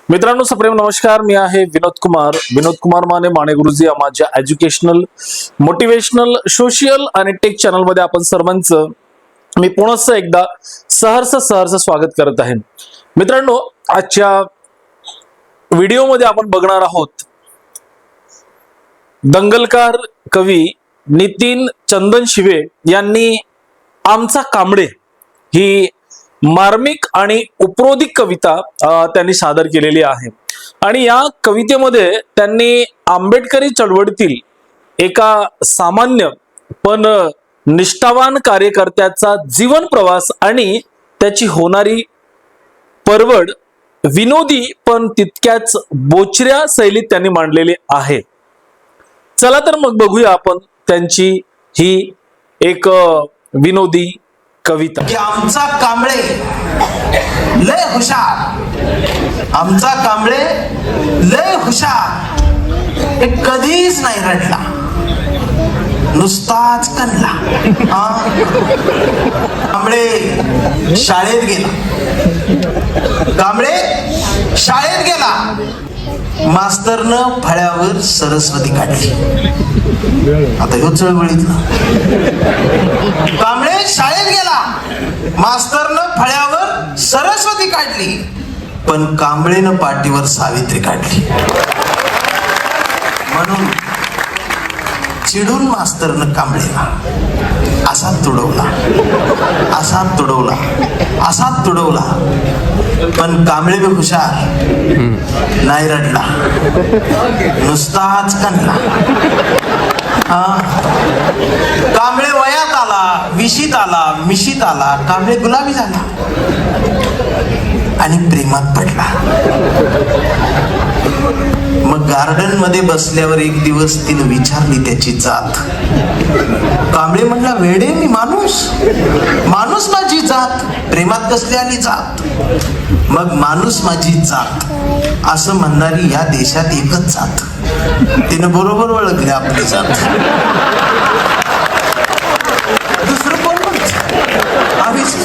मित्रांनो सप्रेम नमस्कार. मी आहे विनोद कुमार माने गुरुजी या माझ्या एज्युकेशनल मोटिवेशनल सोशल आणि टेक चॅनल मध्ये आपण सर्वांचं मी पुन्हा एकदा सहर्ष स्वागत करत आहे. मित्रांनो, आजच्या व्हिडिओमध्ये आपण बघणार आहोत दंगलकार कवी नितीन चंदन शिवे यांनी आमचा कांबळे ही मार्मिक आणि उपरोधिक कविता त्यांनी सादर केलेली आहे. आणि या कवितेमध्ये त्यांनी आंबेडकरी चळवळीतील एका सामान्य पण निष्ठावान कार्यकर्त्याचा जीवन प्रवास आणि त्याची होणारी परवड विनोदी पण तितक्याच बोचऱ्या शैलीत त्यांनी मांडलेली आहे. चला तर मग बघूया आपण त्यांची ही एक विनोदी कविता. आमचा कांबळे लय हुशार, आमचा कांबळे लय हुशार, हे कधीच नाही रडला, नुसताच कणला. कांबळे शाळेत गेला, कांबळे शाळेत गेला, मास्तरनं फळ्यावर सरस्वती काढली. आता ह्यो चळवळीतला. कांबळे शाळेत गेला, मास्तरनं फळ्यावर सरस्वती काढली, पण कांबळेनं पाठीवर सावित्री काढली. म्हणून चिडून मास्तरनं कांबळेला असाच तुडवला, असाच तुडवला, असाच तुडवला, पण कांबळे बी हुशार, नाही रडला, नुसताच कणला. कांबळे वयात आला, विशीत आला, मिशीत आला, कांबळे गुलाबी झाला आणि प्रेमात पडला. मग गार्डन मध्ये बसल्यावर एक दिवस तिनं विचारली त्याची जात. कांबळे म्हणला, वेडे मी माणूस, माणूस माझी जात, प्रेमात कसली आली जात. मग माणूस माझी जात असं म्हणणारी या देशात एकच जात. तिनं बरोबर ओळखली आपली जात. दुसरं कोण आम्हीच.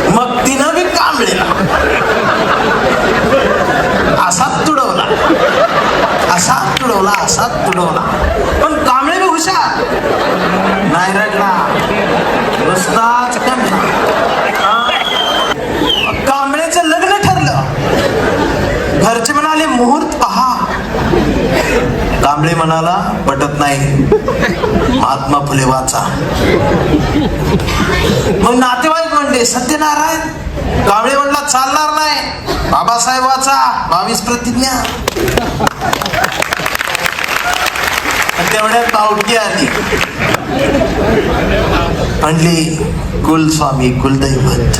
मग तिनं बी कांबळेला असाच तुडवला, असाच तुडवला, असाच तुडवला, पण कांबळे बी हुशार, नाही रडला, नुसताच कणला. कांबळेचं लग्न ठरलं. घरचे म्हणाले मुहूर्त पहा. कांबळे म्हणाला, पटत नाही, महात्मा फुले वाचा. मग नातेवाईक म्हणले सत्यनारायण. कांबळे म्हणला, चालणार नाही, बाबासाहेब वाचा, 22 प्रतिज्ञा. तेवढ्या पावटी आली, म्हणली कुलस्वामी कुलदैवत,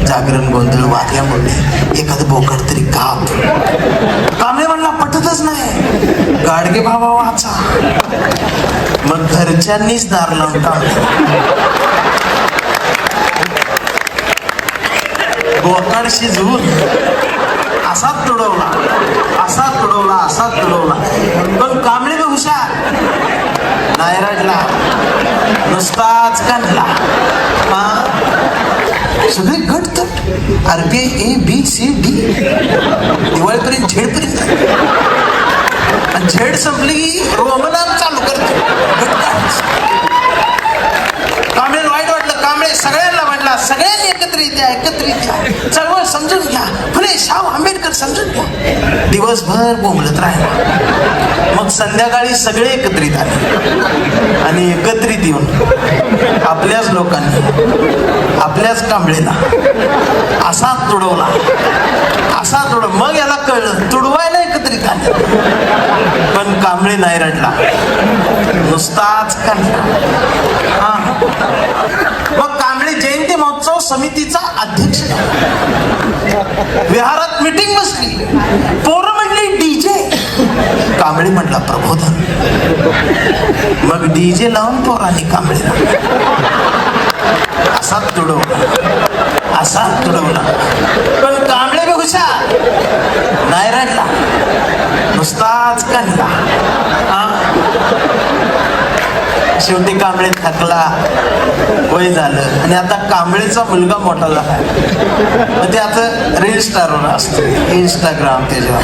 जागरण गोंधळ वागल्यामुळे एखादं बोकड तरी काप. कांबळे म्हणला, पटतच नाही, गाडगे बाबा वाचा. मग घरच्यांनीच दार लावून काढलं. बोकड शिजवून असाच तुडवला, असाच तुडवला, असाच तुडवला, पण कांबळे बी हुशार, नाही रडला, नुसताच कणला. सगळे घटतट आरबीआय ABCD दिवाळीपर्यंत झेडपर्यंत. झेड संपली की रोमनाम चालू करतो. कांबळे वाईट वाटलं. कांबळे सगळ्यांना म्हणला, सगळ्यांनी एकत्रित या, एकत्रित या, चळवळ समजून घ्या, फुले शाहू आंबेडकर समजून घ्या. दिवसभर बोंबलत राहिला. मग संध्याकाळी सगळे एकत्रित आले आणि एकत्रित येऊन आपल्याच लोकांनी आपल्याच कांबळेला असाच तुडवला, असा तुडव. मग याला कळलं तुडवायला एकत्रित आले, पण कांबळे नाही रडला, नुसताच कणला. मग कांबळे जयंती महोत्सव समितीचा अध्यक्ष झाला. विहारात मीटिंग बसली. पोरं म्हणली डीजे. कांबळे म्हटला प्रबोधन. मग डीजे लावून पोरांनी कांबळेला असाच तुडवला, असाच तुडवला, पण कांबळे बी हुशार, नाही रडला, नुसताच कणला. शेवटी कांबळे थकला, वय झालं आणि आता कांबळेचा मुलगा मोठा झाला. मग ते आता रील स्टारवर असतं, इंस्टाग्राम त्याच्यावर.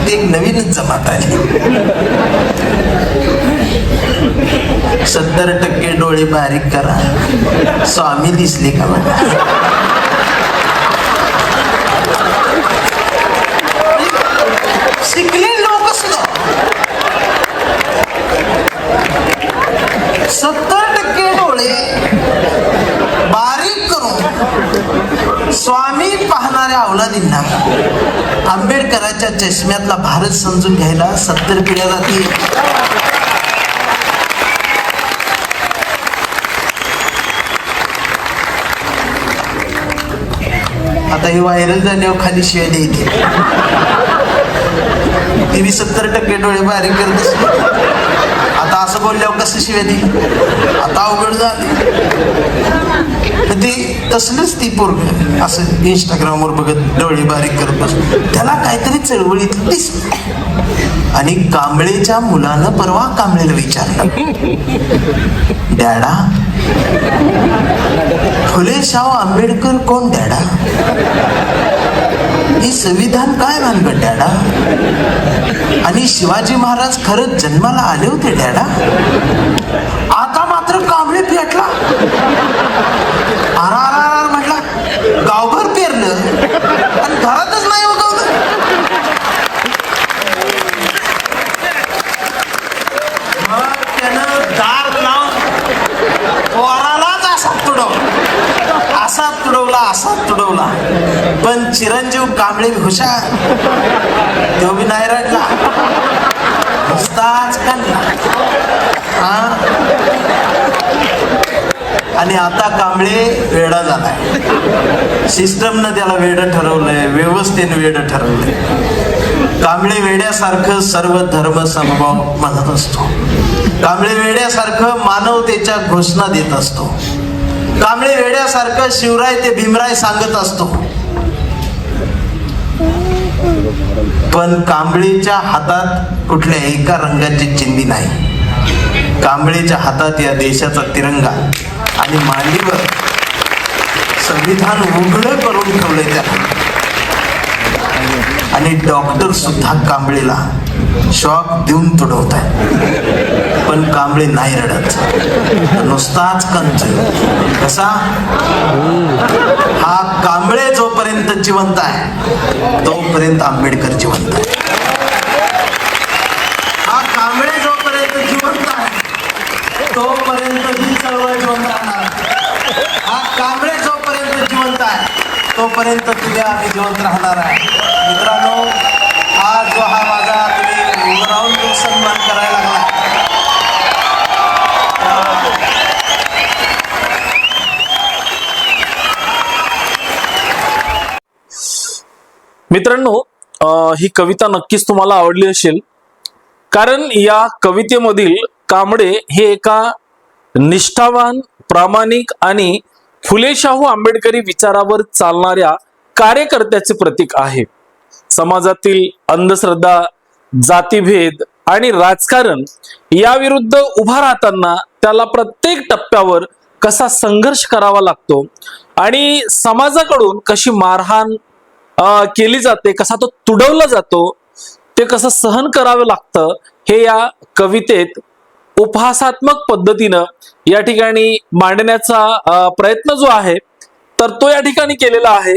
ते एक नवीनच जमात आहे. 70% डोळे बारीक करा, स्वामी दिसले का बघा. शिकले लोक सुद्धा 70% डोळे बारीक करून स्वामी पाहणाऱ्या अवलादींना आंबेडकरांच्या चष्म्यातला भारत समजून घ्यायला 70 पिढ्या जातील. आता हे व्हायरल झाल्यावर खाली शिवाय द्यायचे. ती 70% डोळे बारीक करत असते. आता असं बोलल्यावर कसं शिवाय दे, आता अवघड झाले. ते तसलंच ती पोरग असं इंस्टाग्रामवर बघत डोळे बारीक करत बसतो. त्याला काहीतरी चळवळीत दिसत. आणि कांबळेच्या मुलानं परवा कांबळेला विचारलं, डॅडा फुले शाहू आंबेडकर कोण डॅडा? हे संविधान काय भानगड डॅडा? आणि शिवाजी महाराज खरंच जन्माला आले होते डॅडा? आता मात्र कांबळे पेटला. आर म्हटला, गावभर पेरलं आणि घरातच नाही उगवलं. मग त्यानं दार लावून पोरालाच असा तुडवला. पण चिरंजीव कांबळे हुशार, तो बी नाही रडला, नुसताच काढला. आणि आता कांबळे वेडा झालाय. सिस्टमनं त्याला वेडं ठरवलंय, व्यवस्थेने वेडं ठरवलंय. कांबळे वेड्यासारखं सर्व धर्म समभाव म्हणत असतो. कांबळे वेड्यासारखं मानवतेच्या घोषणा देत असतो. कांबळे वेड्यासारखं शिवराय ते भीमराय सांगत असतो. पण कांबळेच्या हातात कुठल्या एका रंगाची चिंधी नाही. कांबळेच्या हातात या देशाचा तिरंगा आणि मांडीवर संविधान उघडं करून ठेवलंय त्याला. आणि डॉक्टर सुद्धा कांबळेला शॉक देऊन तुडवत आहे. पण कांबळे नाही रडत, नुसताच कंच. कसा? हा कांबळे जोपर्यंत जिवंत आहे तोपर्यंत आंबेडकर जिवंत आहे. हा कांबळे जोपर्यंत जिवंत आहे तोपर्यंत ही चळवळ जिवंत राहणार. हा कांबळे जोपर्यंत जिवंत आहे तोपर्यंत तुझ्या आम्ही जिवंत राहणार आहे. मित्रांनो, आज जो हा माझा तुम्ही उभं राहून जो सन्मान करायला लागला, मित्रांनो, ही कविता नक्कीच तुम्हाला आवडली असेल. कारण या कवितेमधील कांबळे हे एका निष्ठावान, प्रामाणिक आणि फुले शाहू आंबेडकरी विचारावर चालणाऱ्या कार्यकर्त्याचे प्रतीक आहे. समाजातील अंधश्रद्धा, जातीभेद आणि राजकारण याविरुद्ध उभा राहताना त्याला प्रत्येक टप्प्यावर कसा संघर्ष करावा लागतो आणि समाजाकडून कशी मारहाण केली जाते, कसा तो तुडवला जातो, ते कसं सहन करावं लागतं, हे या कवितेत उपहासात्मक पद्धतीनं या ठिकाणी मांडण्याचा प्रयत्न जो आहे तर तो या ठिकाणी केलेला आहे.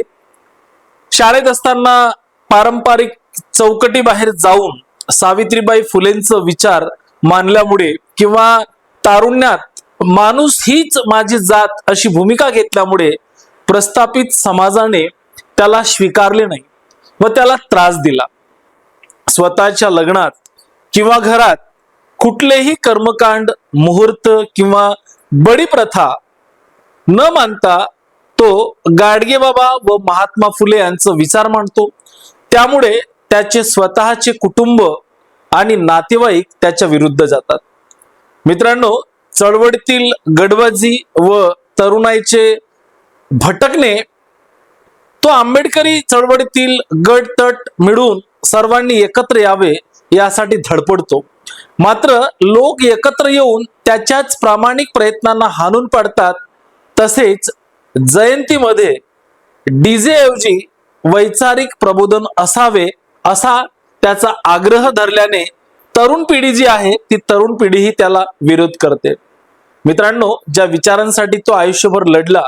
शाळेत असताना पारंपरिक चौकटी बाहेर जाऊन सावित्रीबाई फुलेंचं विचार मानल्यामुळे किंवा तारुण्यात माणूस हीच माझी जात अशी भूमिका घेतल्यामुळे प्रस्थापित समाजाने त्याला स्वीकारले नाही व त्याला त्रास दिला. स्वतःच्या लग्नात किंवा घरात कुठलेही कर्मकांड, मुहूर्त किंवा बडी प्रथा न मानता तो गाडगेबाबा व महात्मा फुले यांचा विचार मांडतो. त्यामुळे त्याचे स्वतःचे कुटुंब आणि नातेवाईक त्याच्या विरुद्ध जातात. मित्रांनो, चळवळीतील गडबाजी व तरुणाईचे भटकणे तो आंबेडकरी चळवळीतील गट तट मिळून सर्वांनी एकत्र यावे यासाठी धडपडतो. मात्र लोक एकत्र येऊन त्याच्याच प्रामाणिक प्रयत्नांना हाणून पाडतात. तसेच जयंतीमध्ये डीजे ऐवजी वैचारिक प्रबोधन असावे असा त्याचा आग्रह धरल्याने तरुण पिढी जी आहे ती तरुण पिढीही त्याला विरोध करते. मित्रांनो, ज्या विचारांसाठी तो आयुष्यभर लढला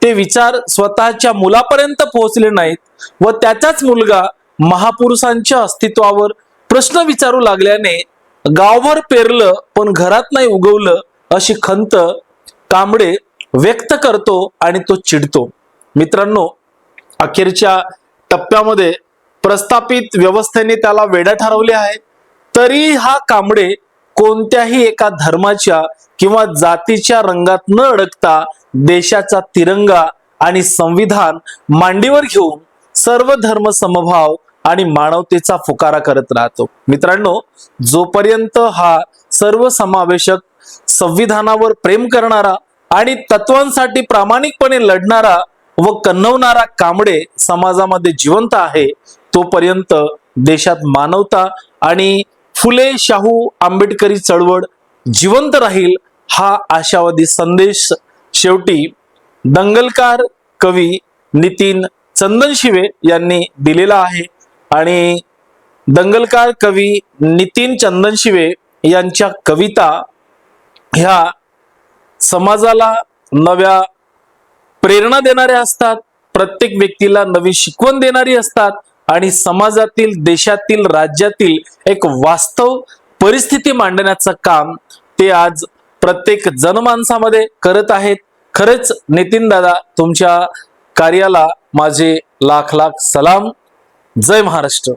ते विचार स्वतःच्या मुलापर्यंत पोहोचले नाहीत व त्याचाच मुलगा महापुरुषांच्या अस्तित्वावर प्रश्न विचारू लागल्याने गावभर पेरलं पण घरात नाही उगवलं अशी खंत कांबळे व्यक्त करतो आणि तो चिडतो. मित्रांनो, अखेरच्या टप्प्यामध्ये प्रस्थापित व्यवस्थेने त्याला वेडा ठरवले आहे. तरी हा कांबळे कोणत्याही एका धर्माच्या किंवा जातीच्या रंगात न अडकता देशाचा तिरंगा आणि संविधान मांडीवर घेऊन सर्व धर्म समभाव आणि मानवतेचा फुकारा करत राहतो. मित्रांनो, जोपर्यंत हा सर्वसमावेशक संविधानावर प्रेम करणारा आणि तत्वांसाठी प्रामाणिकपणे लढणारा व कन्हवणारा कांबळे समाजामध्ये जिवंत आहे तोपर्यंत देशात मानवता आणि फुले शाहू आंबेडकरी चळवळ जिवंत राहील हा आशावादी संदेश शेवटी दंगलकार कवी नितीन चंदनशिवे यांनी दिलेला आहे. आणि दंगलकार कवी नितीन चंदनशिवे यांच्या कविता ह्या समाजाला नव्या प्रेरणा देणाऱ्या असतात, प्रत्येक व्यक्तीला नवी शिकवण देणारी असतात आणि समाजातील, देशातील, राज्यातील एक वास्तव परिस्थिती मांडण्याचं काम ते आज प्रत्येक जनमानसामध्ये करत आहेत. खरंच नितीन दादा, तुमच्या कार्याला माझे लाख लाख सलाम. जय महाराष्ट्र.